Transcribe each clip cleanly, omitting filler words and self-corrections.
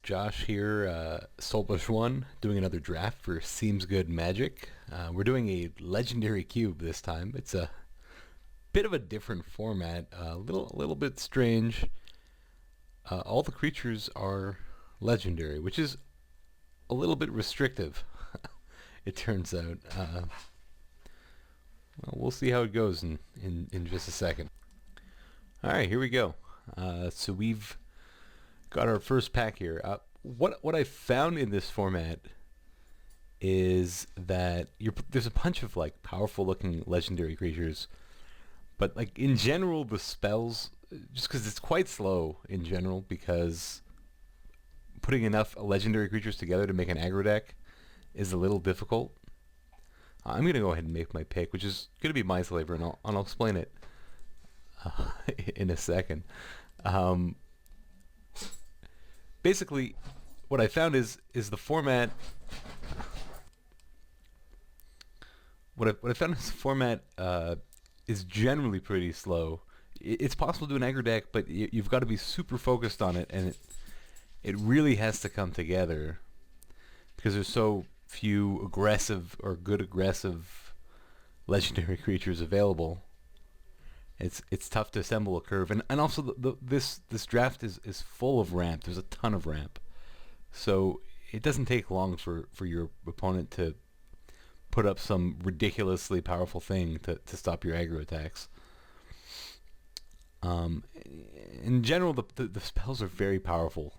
Josh here, Soulbush 1, doing another draft for SeemsGoodMagic. We're doing a legendary cube this time. It's a bit of a different format, a little bit strange. All the creatures are legendary, which is a little bit restrictive, it turns out. Well, we'll see how it goes in just a second. Alright, here we go. So we've got our first pack here. What I found in this format is that there's a bunch of like powerful looking legendary creatures, but like in general the spells, just because it's quite slow in general, because putting enough legendary creatures together to make an aggro deck is a little difficult. I'm gonna go ahead and make my pick, which is gonna be Mind Slaver, and I'll explain it in a second. Basically, what I found is the format. What I found is the format is generally pretty slow. It's possible to do an aggro deck, but you've got to be super focused on it, and it really has to come together because there's so few aggressive or good aggressive legendary creatures available. It's tough to assemble a curve, and also this draft is full of ramp. There's a ton of ramp, so it doesn't take long for your opponent to put up some ridiculously powerful thing to stop your aggro attacks. In general, the spells are very powerful,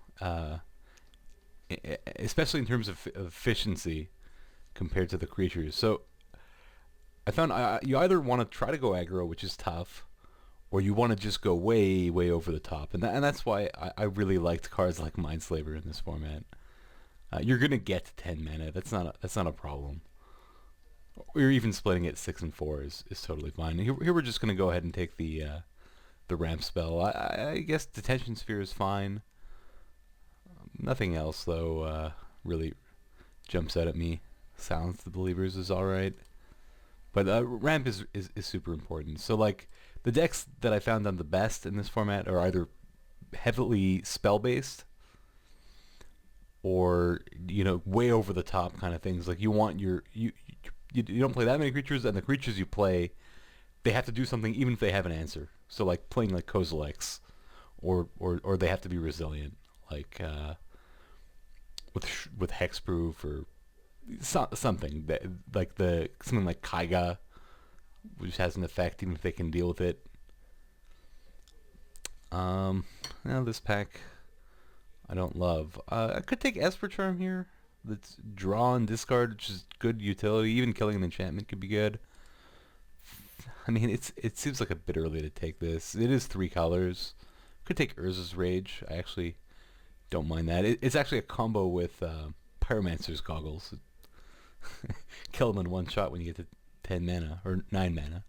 especially in terms of efficiency compared to the creatures. So I found you either want to try to go aggro, which is tough, or you want to just go way over the top, and that's why I really liked cards like Mind Slaver in this format. You're gonna get to 10 mana. That's not a problem. Or even splitting it 6 and 4 is totally fine. Here we're just gonna go ahead and take the ramp spell. I guess Detention Sphere is fine. Nothing else though really jumps out at me. Silence the Believers is all right. But ramp is super important. So like the decks that I found on the best in this format are either heavily spell based, or way over the top kind of things. Like you don't play that many creatures, and the creatures you play, they have to do something even if they have an answer. So like playing like Kozilek's, or they have to be resilient, like with hexproof or something that, like something like Kaiga, which has an effect even if they can deal with it. Now this pack I don't love. I could take Esper Charm here. That's draw and discard, which is good utility. Even killing an enchantment could be good. I mean, it seems like a bit early to take this. It is 3 colors. Could take Urza's Rage. I actually don't mind that. It's actually a combo with Pyromancer's Goggles. Kill him in one shot when you get to 10 mana, or 9 mana.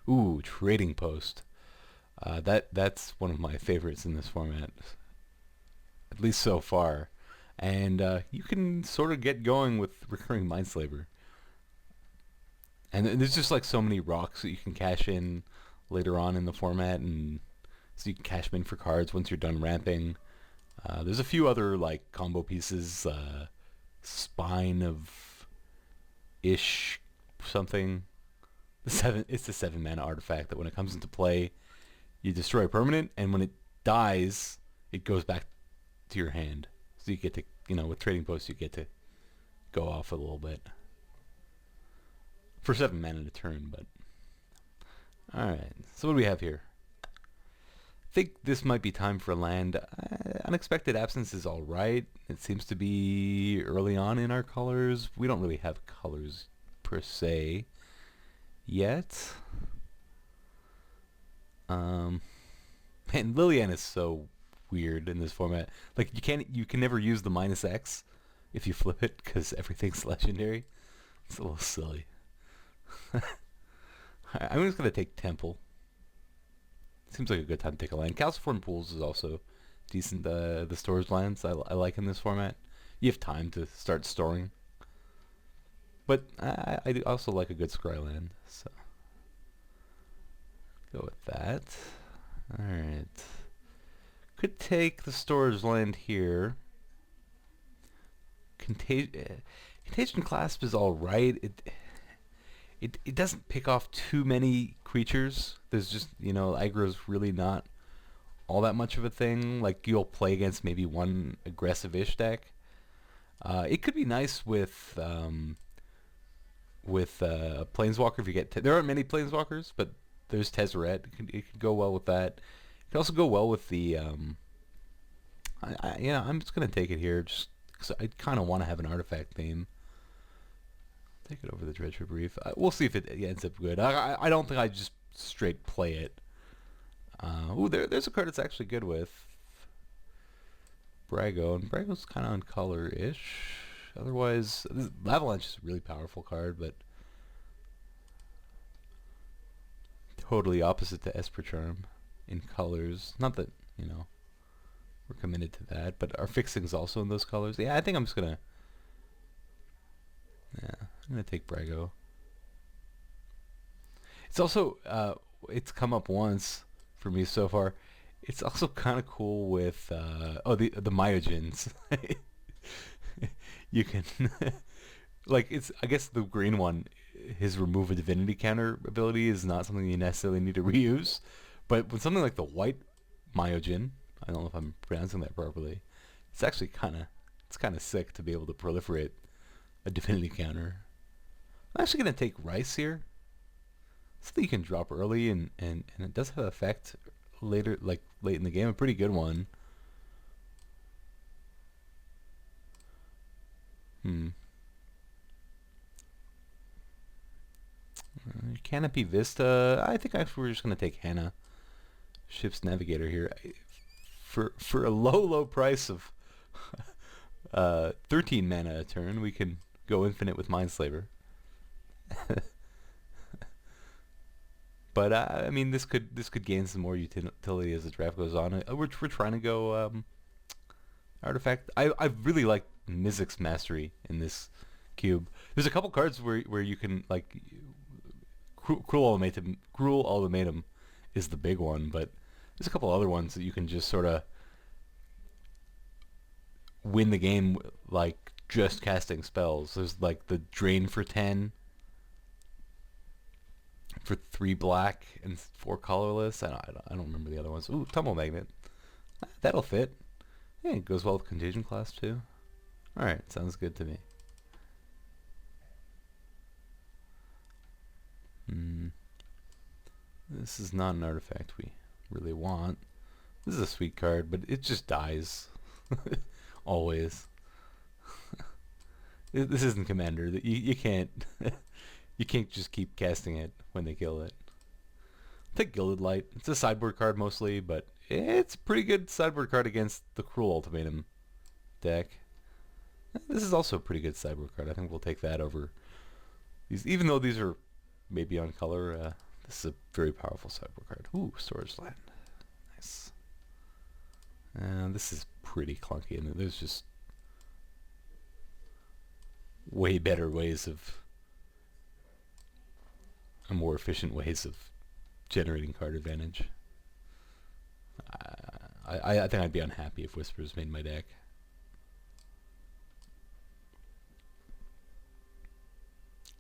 Ooh, Trading Post. That's one of my favorites in this format, at least so far. And you can sort of get going with Recurring Mindslaver. And there's just like so many rocks that you can cash in later on in the format, and so you can cash them in for cards once you're done ramping. There's a few other like combo pieces, Spine of Ish something. It's the 7 mana artifact that when it comes into play, you destroy a permanent, and when it dies, it goes back to your hand. So you get to, with Trading Post, you get to go off a little bit for 7 mana a turn. But all right, so what do we have here? I think this might be time for a land. Unexpected Absence is all right. It seems to be early on in our colors. We don't really have colors per se yet. Man, Liliana is so weird in this format. Like you can never use the -X if you flip it because everything's legendary. It's a little silly. I'm just gonna take Temple. Seems like a good time to take a land. Calciform Pools is also decent. The storage lands I like in this format. You have time to start storing. But I also like a good scry land. So Go with that. Alright. Could take the storage land here. Contagion Clasp is alright. It doesn't pick off too many creatures. There's just, aggro's really not all that much of a thing. Like, you'll play against maybe one aggressive-ish deck. It could be nice with Planeswalker if you get... there aren't many Planeswalkers, but there's Tezzeret. It could go well with that. It could also go well with the... I'm just going to take it here just because I kind of want to have an artifact theme. Take it over the Dreadful Reef. We'll see if it ends up good. I don't think I just straight play it. There's a card that's actually good with Brago, and Brago's kind of on color-ish. Otherwise, Avalanche is a really powerful card, but totally opposite to Esper Charm in colors. Not that, we're committed to that, but our fixing's also in those colors. Yeah, I think I'm just gonna... Yeah, I'm gonna take Brago. It's also, it's come up once for me so far. It's also kind of cool with, the Myojins. You can, I guess the green one, his remove a divinity counter ability is not something you necessarily need to reuse. But with something like the white Myojin, I don't know if I'm pronouncing that properly, it's actually kind of sick to be able to proliferate a divinity counter. I'm actually going to take Rice here. Something you can drop early, and it does have an effect later, like late in the game, a pretty good one. Canopy Vista. I think actually we're just going to take Hannah, Ship's Navigator here. For a low price of 13 mana a turn, we can go infinite with Mindslaver. But I mean, this could gain some more utility as the draft goes on. We're trying to go artifact. I really like Mizzix's Mastery in this cube. There's a couple cards where you can like Cruel Ultimatum is the big one, but there's a couple other ones that you can just sort of win the game like just casting spells. There's like the Drain for 10. For 3 black and 4 colorless. I don't remember the other ones. Ooh, Tumble Magnet. That'll fit. Yeah, it goes well with Contagion Class too. Alright, sounds good to me. This is not an artifact we really want. This is a sweet card, but it just dies. Always. This isn't Commander. You can't... You can't just keep casting it when they kill it. Take Gilded Light. It's a sideboard card mostly, but it's a pretty good sideboard card against the Cruel Ultimatum deck. This is also a pretty good sideboard card. I think we'll take that over these, even though these are maybe on color. This is a very powerful sideboard card. Ooh, Storage Land. Nice. This is pretty clunky, and there's just way better ways of... more efficient ways of generating card advantage. I think I'd be unhappy if Whispers made my deck.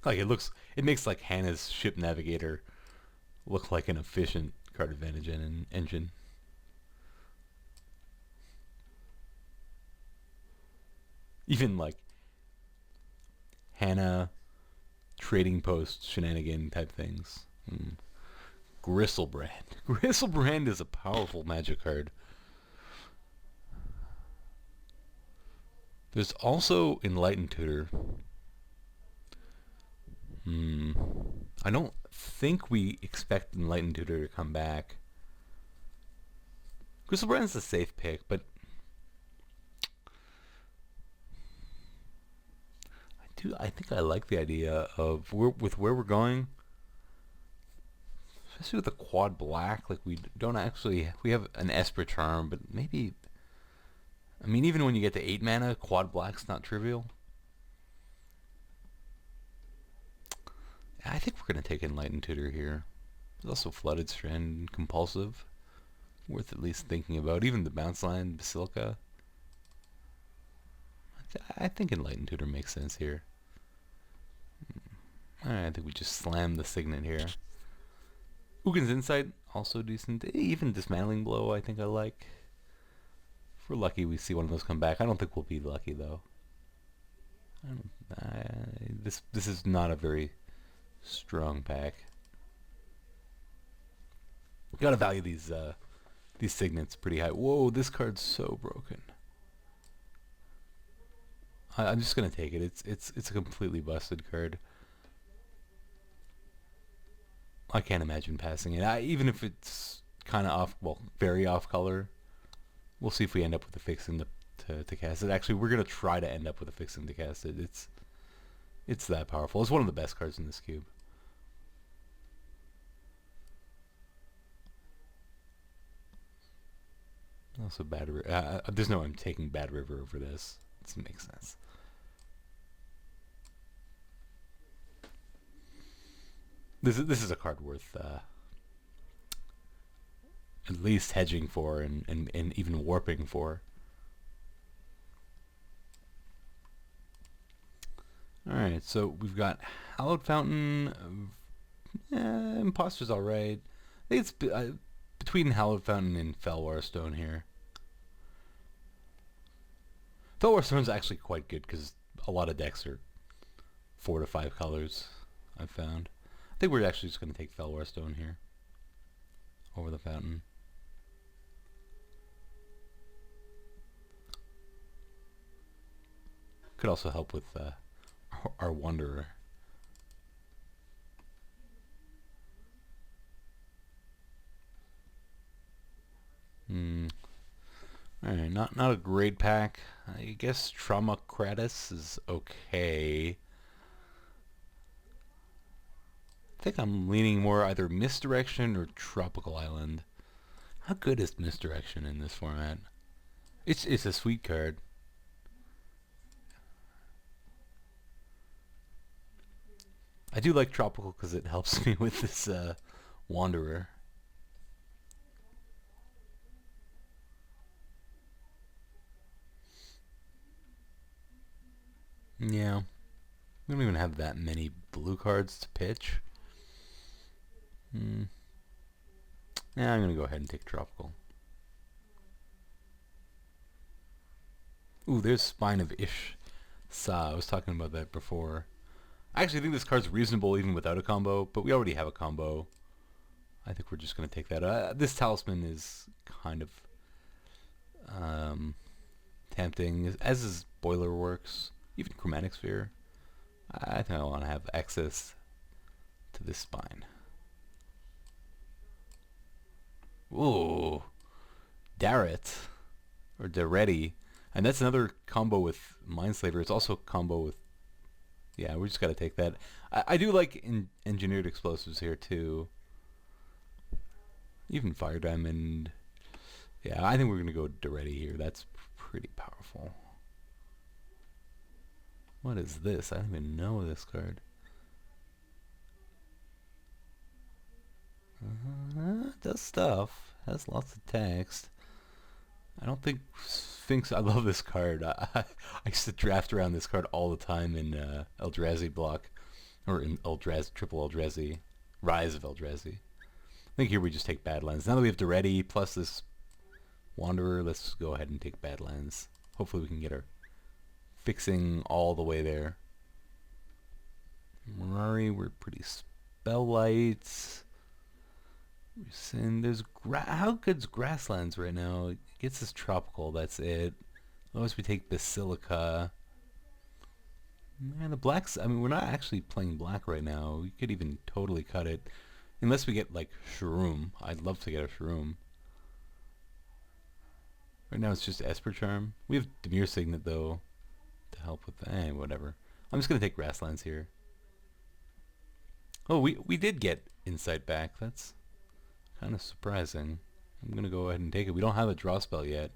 Like it makes like Hannah's Ship Navigator look like an efficient card advantage engine. Even like Hannah trading post shenanigan type things. Gristlebrand. Gristlebrand is a powerful Magic card. There's also Enlightened Tutor. I don't think we expect Enlightened Tutor to come back. Gristlebrand's a safe pick, but I think I like the idea of with where we're going, especially with the quad black. Like we have an Esper Charm, but maybe, I mean, even when you get to 8 mana, quad black's not trivial. I think we're gonna take Enlightened Tutor here. There's also Flooded Strand, Compulsive. Worth at least thinking about. Even the Bounce Line, Basilica. I think Enlightened Tutor makes sense here. Alright, I think we just slam the Signet here. Ugin's Insight, also decent. Even Dismantling Blow, I think I like. If we're lucky, we see one of those come back. I don't think we'll be lucky, though. This is not a very strong pack. Gotta value these Signets pretty high. Whoa, this card's so broken. I'm just gonna take it. It's a completely busted card. I can't imagine passing it. Even if it's kind of off, well, very off color. We'll see if we end up with a fixing to cast it. Actually, we're gonna try to end up with a fixing to cast it. It's that powerful. It's one of the best cards in this cube. Also, Bad River. There's no way I'm taking Bad River over this. This makes sense. This is a card worth at least hedging for and even warping for. Alright, so we've got Hallowed Fountain. Imposter's alright. I think it's between Hallowed Fountain and Felwar Stone here. Felwar Stone's actually quite good because a lot of decks are 4 to 5 colors, I've found. I think we're actually just going to take Felwar Stone here over the Fountain. Could also help with our Wanderer. Alright, not a great pack. I guess Traumacratus is okay. I think I'm leaning more either Misdirection or Tropical Island. How good is Misdirection in this format? It's a sweet card. I do like Tropical because it helps me with this Wanderer. Yeah. We don't even have that many blue cards to pitch. Yeah, I'm going to go ahead and take Tropical. Ooh, there's Spine of Ish-Sa. I was talking about that before. I actually think this card's reasonable even without a combo, but we already have a combo. I think we're just going to take that. This Talisman is kind of tempting, as is Boiler Works, even Chromatic Sphere. I think I want to have access to this Spine. Ooh, Darret, or Daretti, and that's another combo with Mindslaver. It's also a combo with, yeah, we just got to take that. I do like Engineered Explosives here too. Even Fire Diamond. Yeah, I think we're going to go Daretti here. That's pretty powerful. What is this? I don't even know this card. It does stuff. Has lots of text. I don't think Sphinx... I love this card. I used to draft around this card all the time in Eldrazi block. Or in Triple Eldrazi. Rise of Eldrazi. I think here we just take Badlands. Now that we have Daretti plus this Wanderer, let's go ahead and take Badlands. Hopefully we can get our fixing all the way there. Mirari, we're pretty spell light. There's how good's Grasslands right now? It gets us Tropical, that's it. Otherwise we take Basilica. Man, the blacks, I mean, we're not actually playing black right now. We could even totally cut it. Unless we get, like, Shroom. I'd love to get a Shroom. Right now it's just Esper Charm. We have Demir Signet, though, to help with that. Whatever. I'm just going to take Grasslands here. Oh, we did get Insight back. That's kind of surprising. I'm going to go ahead and take it. We don't have a draw spell yet.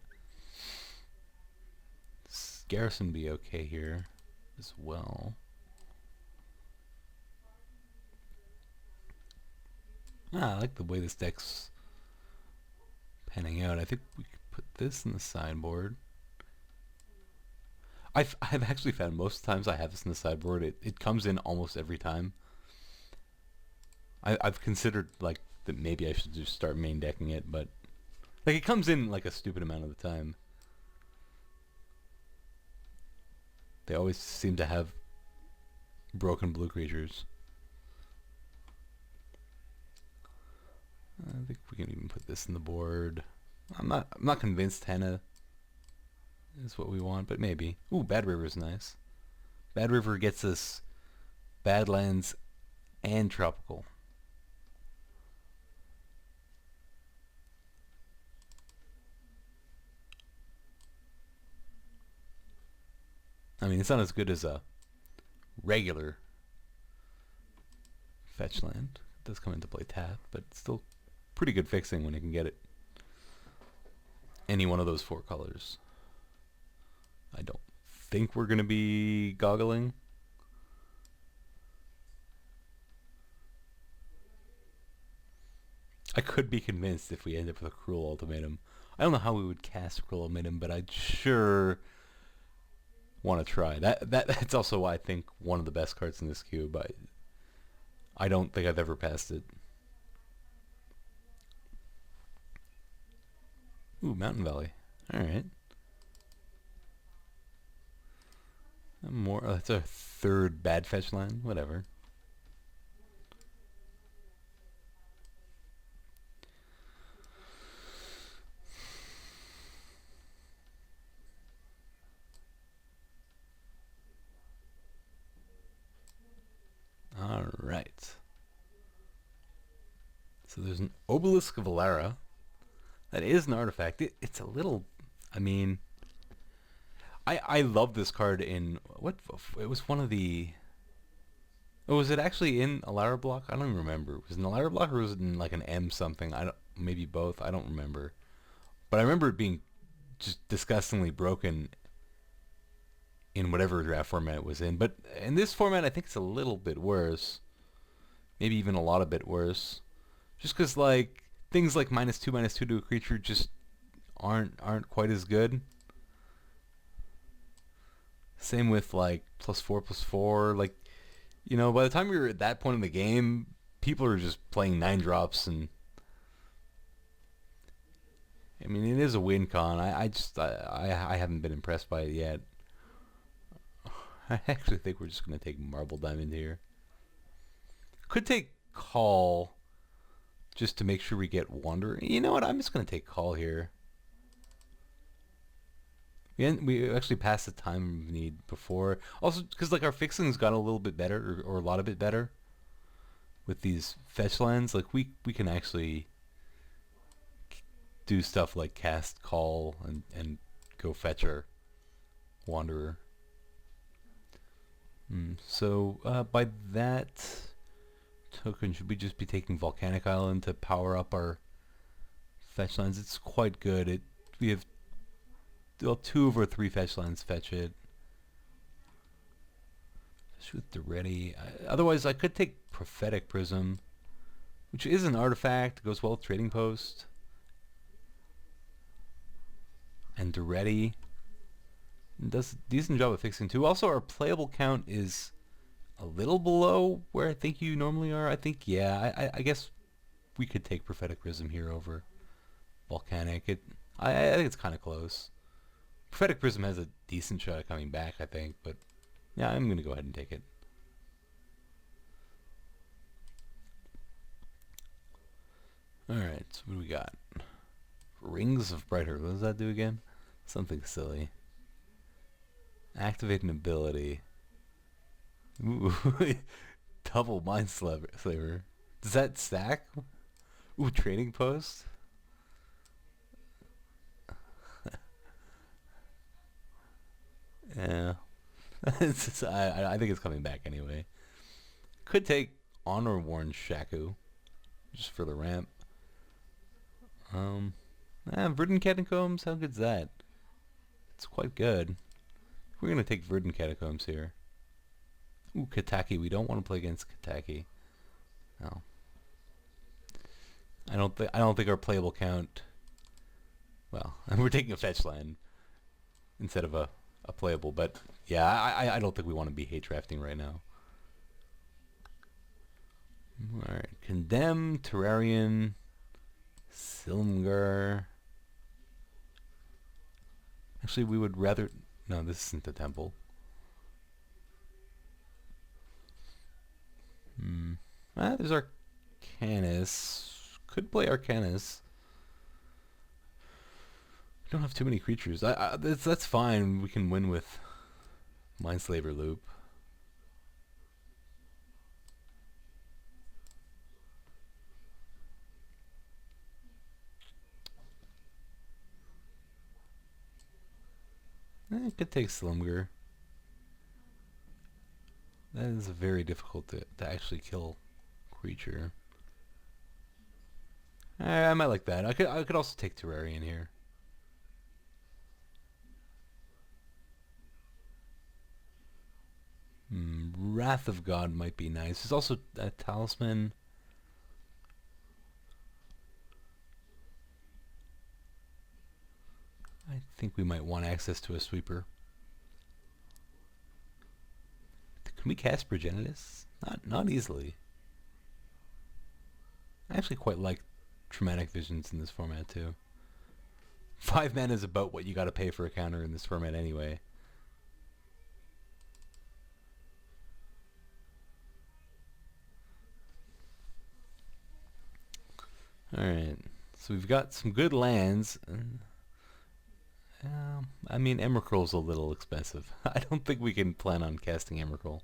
Garrison be okay here as well. I like the way this deck's panning out. I think we could put this in the sideboard. I've actually found most times I have this in the sideboard, it comes in almost every time. I've considered like that maybe I should just start main decking it, but like it comes in like a stupid amount of the time. They always seem to have broken blue creatures. I think we can even put this in the board. I'm not convinced Hannah is what we want, but maybe. Ooh, Bad River's nice. Bad River gets us Badlands and Tropical. I mean, it's not as good as a regular fetch land. It does come into play tap, but it's still pretty good fixing when you can get it. Any one of those 4 colors. I don't think we're going to be goggling. I could be convinced if we end up with a Cruel Ultimatum. I don't know how we would cast Cruel Ultimatum, but I'd sure want to try. That's also why I think one of the best cards in this cube. I don't think I've ever passed it. Ooh, Mountain Valley. Alright. More. Oh, that's our 3rd bad fetch line. Whatever. Alright. So there's an Obelisk of Alara. That is an artifact. It's a little... I mean... I love this card in... What? It was one of the... Oh, was it actually in Alara block? I don't even remember. Was it in Alara block or was it in like an M something? I don't... Maybe both. I don't remember. But I remember it being just disgustingly broken in whatever draft format it was in. But in this format, I think it's a little bit worse. Maybe even a lot a bit worse. Just because like things like -2/-2 to a creature just aren't quite as good. Same with like +4/+4. Like, you know, by the time you're at that point in the game, people are just playing 9-drops, and I mean it is a win con. I haven't been impressed by it yet. I actually think we're just gonna take Marble Diamond here. Could take Call just to make sure we get Wonder. You know what? I'm just gonna take Call here. We actually passed the time need before. Also, because like our fixing's got a little bit better, or a lot of bit better, with these fetch lands. Like we can actually do stuff like cast Call and go Fetcher, Wanderer. So by that token, should we just be taking Volcanic Island to power up our fetch lands? It's quite good. We have 2 of our 3 fetch lands fetch it. Especially with the ready. Otherwise, I could take Prophetic Prism, which is an artifact. Goes well with Trading Post. And Duretti does a decent job of fixing too. Also, our playable count is a little below where I think you normally are. I think, yeah, I guess we could take Prophetic Prism here over Volcanic. I think it's kind of close. Prophetic Prism has a decent shot at coming back, I think, but yeah, I'm going to go ahead and take it. Alright, so what do we got? Rings of Brighter. What does that do again? Something silly. Activate an ability. Ooh, double Mind Slaver. Does that stack? Ooh, Trading Post? Yeah. I think it's coming back anyway. Could take Honor Worn Shaku, just for the ramp. Verdant Catacombs, how good's that? It's quite good. We're gonna take Verdant Catacombs here. Ooh, Kataki. We don't want to play against Kataki. No. I don't think our playable count. Well, we're taking a fetch land instead of a playable, but yeah, I don't think we want to be hate drafting right now. All right, Condemn, Terrarian, Silmgar. Actually, we would rather. No, this isn't the temple. There's Arcanus. Could play Arcanus. We don't have too many creatures. That's fine. We can win with Mindslaver Loop. Could take Slumger. That is very difficult to actually kill creature. I might like that. I could also take Terrarian here. Wrath of God might be nice. There's also a Talisman. I think we might want access to a sweeper. Can we cast Progenitus? Not easily. I actually quite like Traumatic Visions in this format too. 5 mana is about what you gotta pay for a counter in this format anyway. Alright, so we've got some good lands. I mean, Emrakul's a little expensive. I don't think we can plan on casting Emrakul.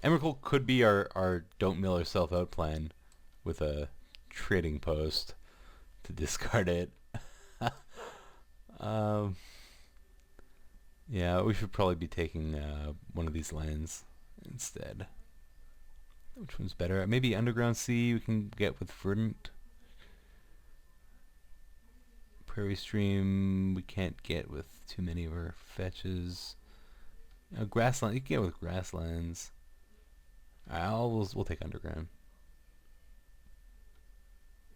Emrakul could be our don't mill ourselves out plan with a trading post to discard it. Yeah, we should probably be taking one of these lands instead. Which one's better? Maybe Underground Sea we can get with Verdant. Prairie Stream we can't get with too many of our fetches. Grassland, you can get with Grasslands. We'll take Underground.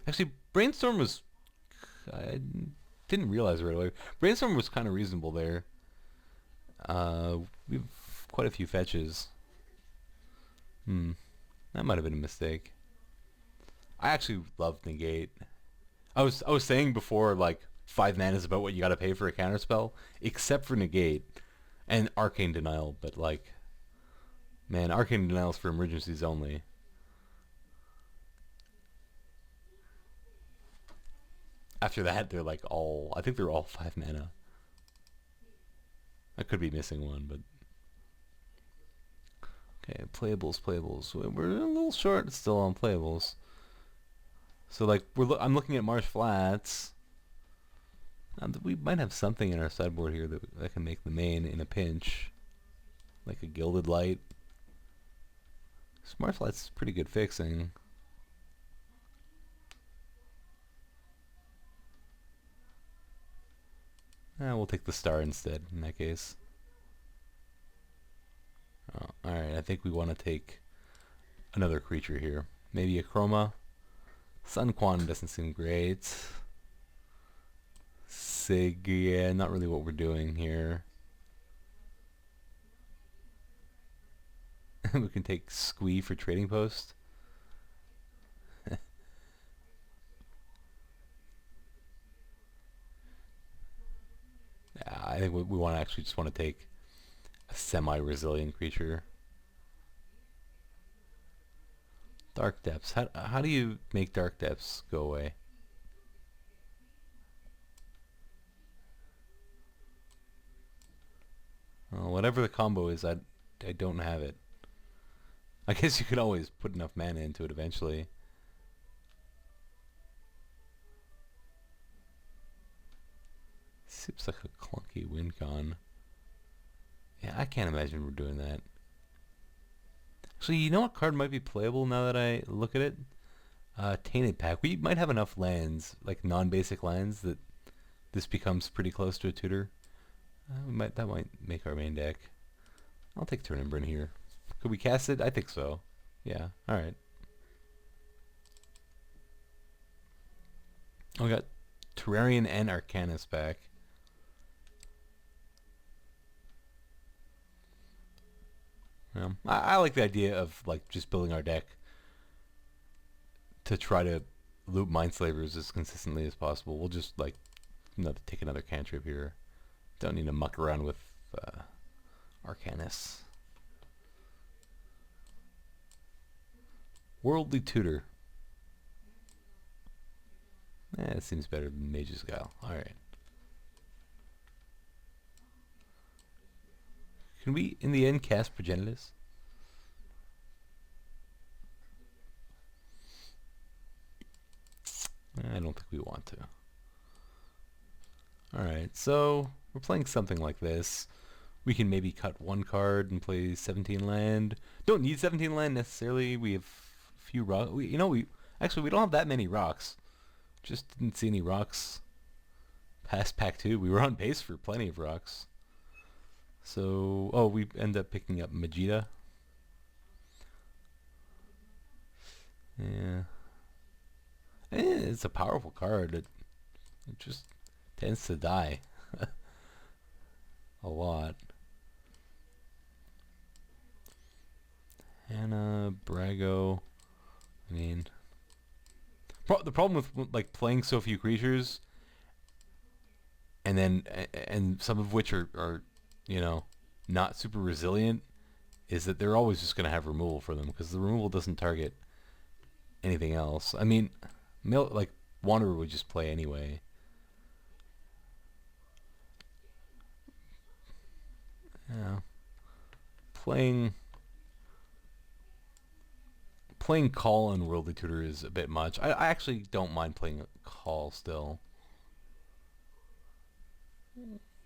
Actually, Brainstorm was... I didn't realize right away. Brainstorm was kind of reasonable there. We have quite a few fetches. That might have been a mistake. I actually love Negate. I was saying before, like, 5 mana is about what you gotta pay for a counterspell, except for Negate and Arcane Denial, but like, man, Arcane Denial's for emergencies only. After that, they're like all, I think they're all 5 mana. I could be missing one, but... Okay, playables. We're a little short still on playables. So like, I'm looking at Marsh Flats. We might have something in our sideboard here that can make the main in a pinch. Like a Gilded Light. Marsh Flats is pretty good fixing. We'll take the star instead in that case. Alright, I think we want to take another creature here. Maybe a Chroma. Sun Quan doesn't seem great. Sig, yeah, not really what we're doing here. We can take Squee for Trading Post. Yeah, I think we want to actually just want to take a semi-resilient creature. Dark Depths. How do you make Dark Depths go away? Well, whatever the combo is, I don't have it. I guess you could always put enough mana into it eventually. Seems like a clunky win con. Yeah, I can't imagine we're doing that. Actually, you know what card might be playable now that I look at it? Tainted Pack. We might have enough lands, like non-basic lands, that this becomes pretty close to a tutor. That might make our main deck. I'll take Turnimburn here. Could we cast it? I think so. Yeah, alright. Oh, we got Terrarian and Arcanus back. I like the idea of like just building our deck to try to loop Mindslavers as consistently as possible. We'll just like take another cantrip here. Don't need to muck around with Arcanus. Worldly Tutor. It seems better than Mage's Guile. Alright. Can we, in the end, cast Progenitus? I don't think we want to. Alright, so we're playing something like this. We can maybe cut one card and play 17 land. Don't need 17 land necessarily. We have a few rocks. We actually we don't have that many rocks. Just didn't see any rocks past pack 2. We were on base for plenty of rocks. So, we end up picking up Magita. Yeah. It's a powerful card. It just tends to die a lot. Hannah, Brago. I mean, the problem with like playing so few creatures, and some of which are not super resilient, is that they're always just going to have removal for them because the removal doesn't target anything else. I mean, like Wanderer would just play anyway. Yeah, playing Call on Worldly Tutor is a bit much. I actually don't mind playing Call still.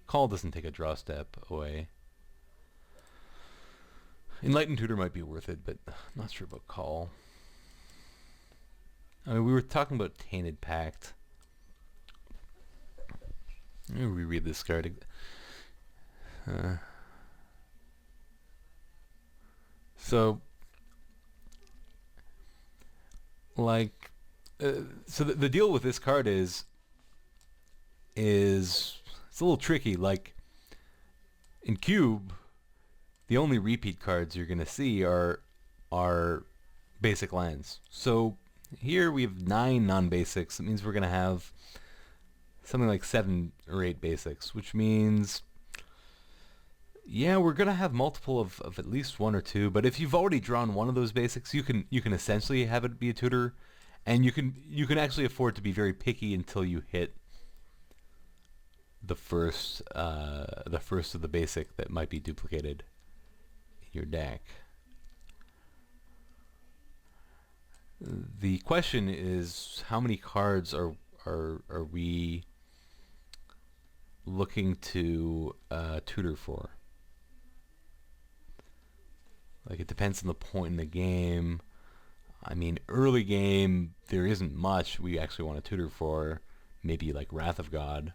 Call doesn't take a draw step away. Enlightened Tutor might be worth it, but I'm not sure about Call. I mean, we were talking about Tainted Pact. Let me reread this card. So the deal with this card is it's a little tricky. Like in Cube, the only repeat cards you're gonna see are basic lands. So here we have 9 non-basics. It means we're gonna have something like 7 or 8 basics, which means we're gonna have multiple of at least 1 or 2. But if you've already drawn one of those basics, you can essentially have it be a tutor, and you can actually afford to be very picky until you hit the first of the basic that might be duplicated in your deck. The question is, how many cards are we looking to tutor for? Like, it depends on the point in the game. I mean, early game, there isn't much we actually want to tutor for. Maybe like Wrath of God.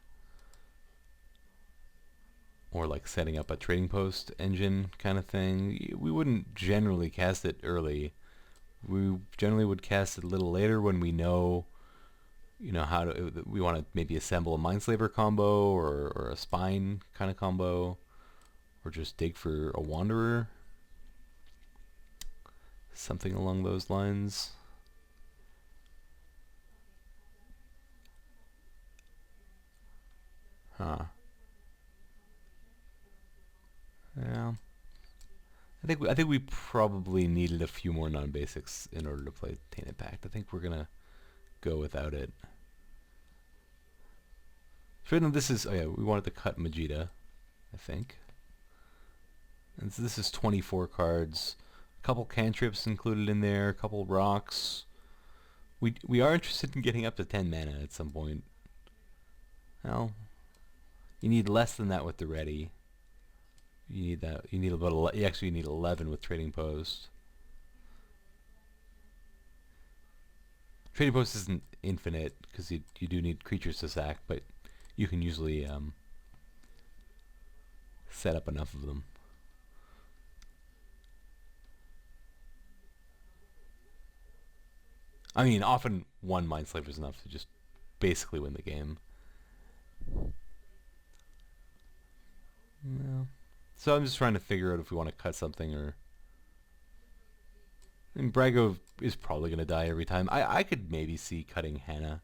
Or like setting up a trading post engine kind of thing. We wouldn't generally cast it early. We generally would cast it a little later when we know, how to. We want to maybe assemble a Mindslaver combo or a Spine kind of combo, or just dig for a Wanderer. Something along those lines. Huh. Yeah. I think we probably needed a few more non-basics in order to play Tainted Pact. I think we're gonna go without it. So this is we wanted to cut Magita, I think. And so this is 24 cards. A couple cantrips included in there, a couple rocks. We are interested in getting up to 10 mana at some point. Well, you need less than that with the ready. You need that. You need about you need 11 with Trading Post. Trading Post isn't infinite because you do need creatures to sack, but you can usually set up enough of them. I mean, often one Mindslaver is enough to just basically win the game. No. So I'm just trying to figure out if we want to cut something or... And Brago is probably going to die every time. I could maybe see cutting Hannah.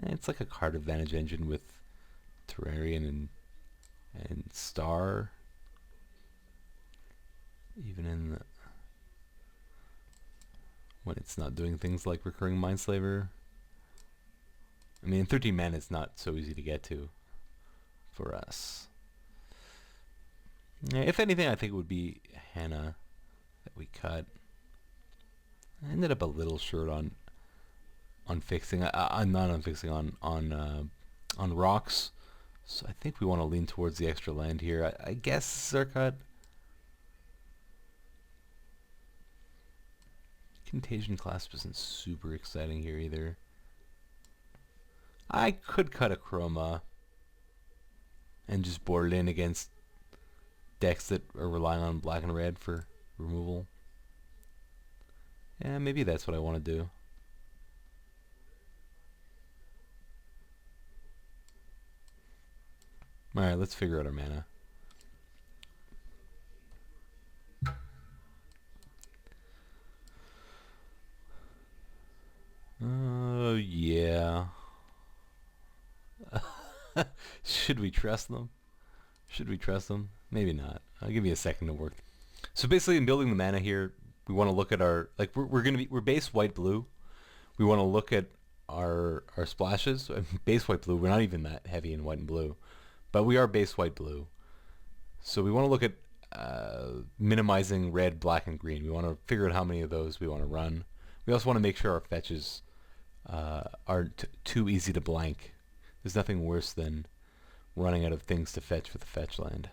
It's like a card advantage engine with Terrarian and Star. Even in the... when it's not doing things like Recurring Mindslaver. I mean, 13 mana is not so easy to get to for us. If anything, I think it would be Hannah that we cut. I ended up a little short on fixing. I'm not on fixing on rocks. So I think we want to lean towards the extra land here. I guess this is our cut. Contagion Clasp isn't super exciting here either. I could cut a Chroma and just board it in against decks that are relying on black and red for removal. Yeah, maybe that's what I want to do. Alright, let's figure out our mana. Yeah. Should we trust them? Should we trust them? Maybe not. I'll give you a second to work. So basically, in building the mana here, we want to look at our we're base white blue. We want to look at our splashes. Base white blue. We're not even that heavy in white and blue, but we are base white blue. So we want to look at minimizing red, black, and green. We want to figure out how many of those we want to run. We also want to make sure our fetches aren't too easy to blank. There's nothing worse than running out of things to fetch with the fetch land.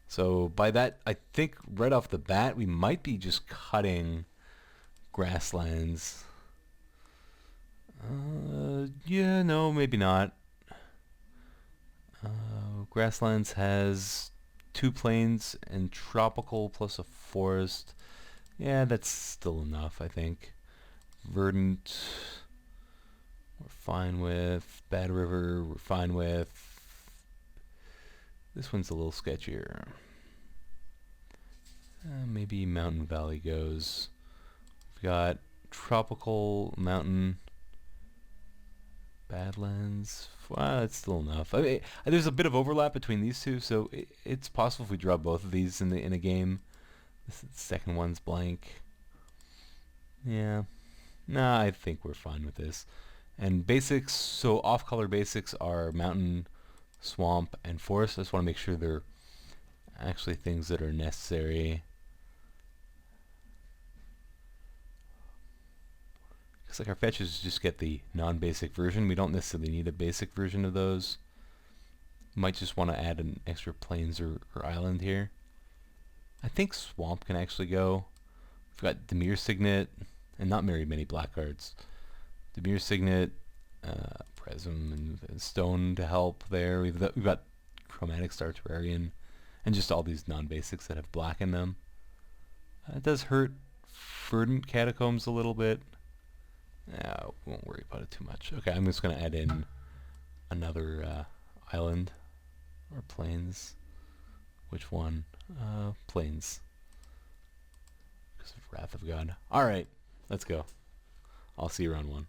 So by that, I think right off the bat, we might be just cutting grasslands. Yeah, no, maybe not. Grasslands has 2 plains and tropical plus a forest. Yeah, that's still enough, I think. Verdant, we're fine with. Bad River, we're fine with. This one's a little sketchier. Maybe Mountain Valley goes. We've got Tropical, Mountain, Badlands. Well, that's still enough. I mean, there's a bit of overlap between these two, so it's possible if we draw both of these in a game. This second one's blank. Yeah. Nah, I think we're fine with this. And basics, so off-color basics are Mountain, Swamp, and Forest. I just want to make sure they're actually things that are necessary. Because like our fetches just get the non-basic version. We don't necessarily need a basic version of those. Might just want to add an extra plains or island here. I think Swamp can actually go. We've got Demir Signet, and not very many black cards. Demir Signet, Prism, and Stone to help there. We've got Chromatic Star Terrarian, and just all these non-basics that have black in them. It does hurt Verdant Catacombs a little bit. We won't worry about it too much. Okay, I'm just going to add in another island or plains. Which one? Plains. Because of Wrath of God. Alright, let's go. I'll see you around 1.